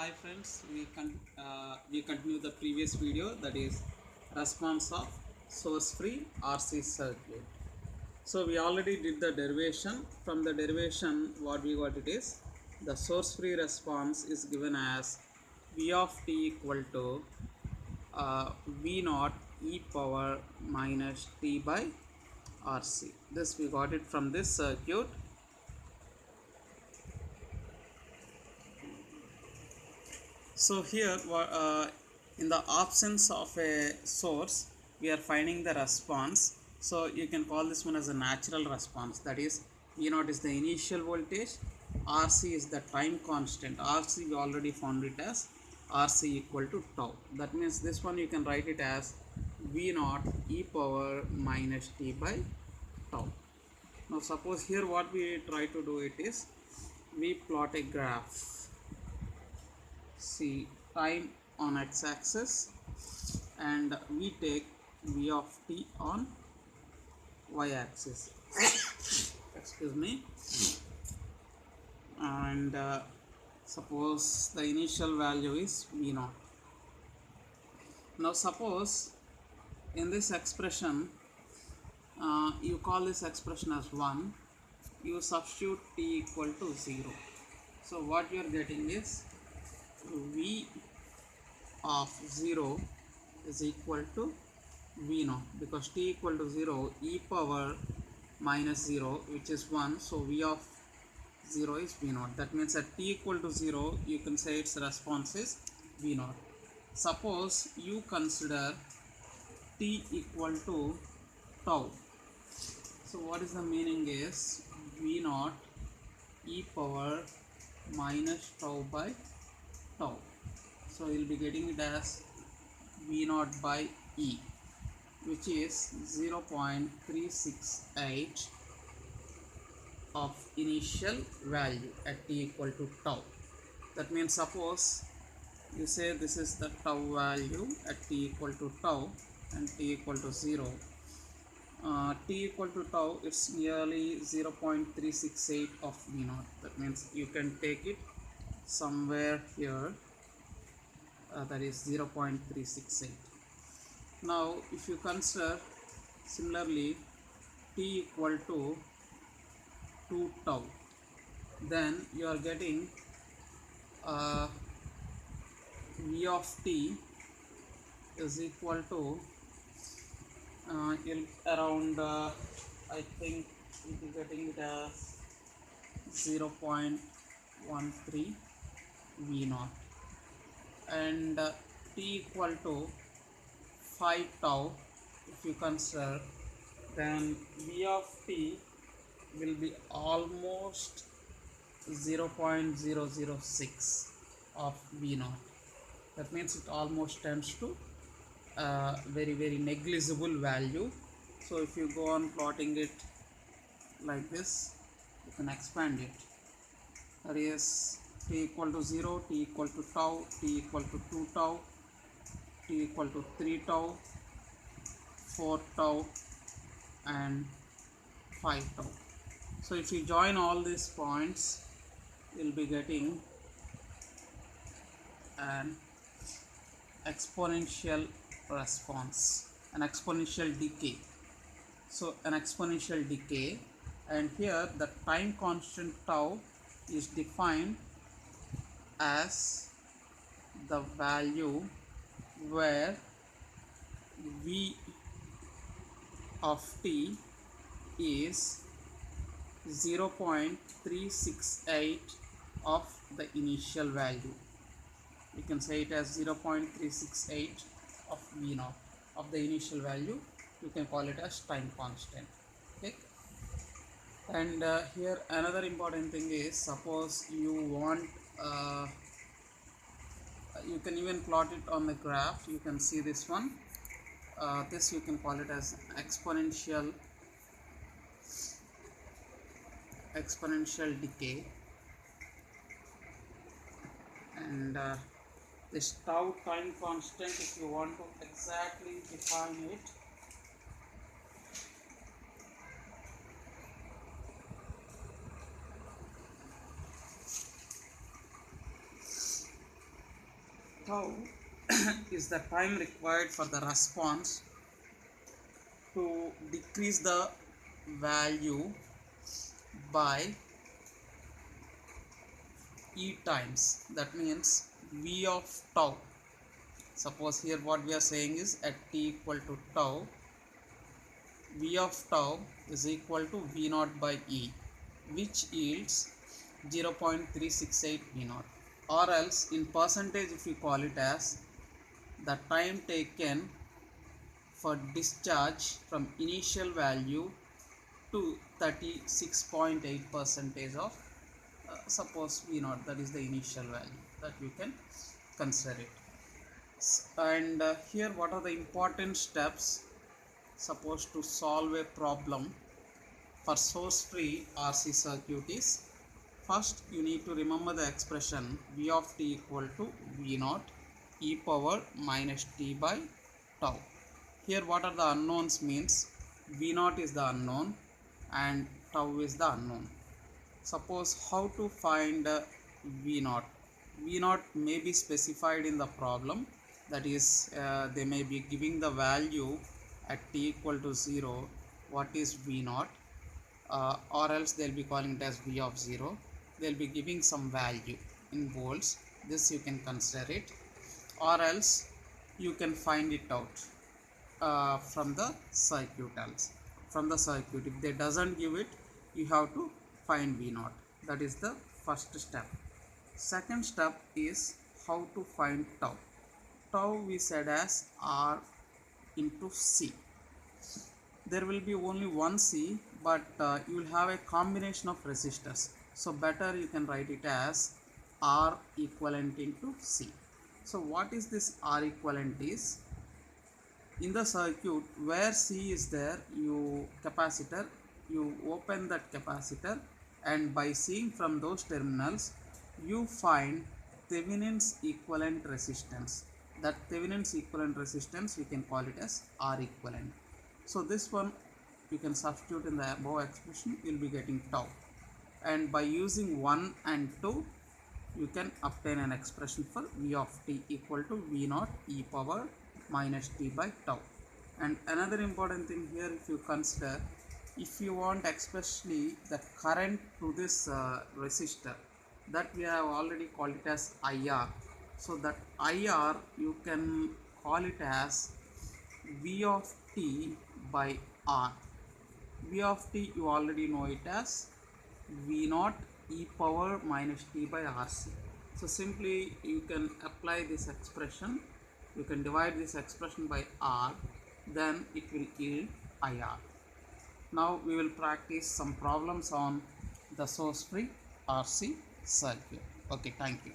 Hi friends, we continue the previous video, that is response of source free RC circuit. So we already did the derivation. From the derivation what we got, it is the source free response is given as V of t equal to V naught e power minus t by RC. This we got it from this circuit. So here in the absence of a source we are finding the response. So you can call this one as a natural response, that is V0 is the initial voltage, RC is the time constant. RC we already found it as RC equal to tau. That means this one you can write it as V0 e power minus t by tau. Now suppose here what we try to do it is we plot a graph. See time on x-axis and we take v of t on y-axis. Excuse me. And suppose the initial value is v0. Now suppose in this expression you call this expression as 1, you substitute t equal to 0. So what you are getting is v of 0 is equal to v0, because t equal to 0 e power minus 0 which is 1, so v of 0 is v0. That means at t equal to 0 you can say its response is v0. Suppose you consider t equal to tau. So what is the meaning is v0 e power minus tau by tau. So you will be getting it as v0 by e, which is 0.368 of initial value at t equal to tau. That means suppose you say this is the tau value at t equal to tau and t equal to 0. T equal to tau, it's nearly 0.368 of v0. That means you can take it somewhere here, that is 0.368. Now if you consider similarly t equal to 2 tau, then you are getting v of t is equal to around I think you will be getting it as 0.13 v0, and t equal to 5 tau if you consider, then v of t will be almost 0.006 of v0. That means it almost tends to very negligible value. So if you go on plotting it like this, you can expand it. That is t equal to 0, t equal to tau, t equal to 2 tau, t equal to 3 tau, 4 tau and 5 tau. So if you join all these points, you will be getting an exponential response, an exponential decay. So an exponential decay, and here the time constant tau is defined as the value where v of t is 0.368 of the initial value. You can say it as 0.368 of v0 of the initial value. You can call it as time constant. Okay. And here another important thing is, suppose you want you can even plot it on the graph. You can see this one. This you can call it as exponential decay, and this tau time constant, if you want to exactly define it, tau is the time required for the response to decrease the value by e times. That means v of tau. Suppose here what we are saying is at t equal to tau, v of tau is equal to v naught by e, which yields 0.368 v naught, or else in percentage if you call it as the time taken for discharge from initial value to 36.8 percentage of suppose v naught, that is the initial value that you can consider it. And here what are the important steps suppose to solve a problem for source free RC circuit is, first you need to remember the expression v of t equal to v naught e power minus t by tau. Here what are the unknowns means v naught is the unknown and tau is the unknown. Suppose how to find v naught. V naught may be specified in the problem, that is they may be giving the value at t equal to 0 what is v naught, or else they'll be calling it as v of 0. They'll be giving some value in volts, this you can consider it, or else you can find it out from the circuit. Else from the circuit if they doesn't give it, you have to find v naught. That is the first step. Second step is how to find tau. Tau we said as r into c. There will be only one c, but you will have a combination of resistors, so better you can write it as r equivalent into c. So what is this r equivalent is, in the circuit where c is there, you open that capacitor, and by seeing from those terminals you find Thevenin's equivalent resistance. That Thevenin's equivalent resistance we can call it as R equivalent. So this one you can substitute in the above expression, you will be getting tau, and by using 1 and 2 you can obtain an expression for v of t equal to v naught e power minus t by tau. And another important thing here, if you consider, if you want especially the current to this resistor, that we have already called it as IR. So that IR you can call it as v of t by R. V of t you already know it as v naught e power minus t by RC. So simply you can apply this expression, you can divide this expression by R, then it will yield IR. Now we will practice some problems on the source free RC circuit. Okay, thank you.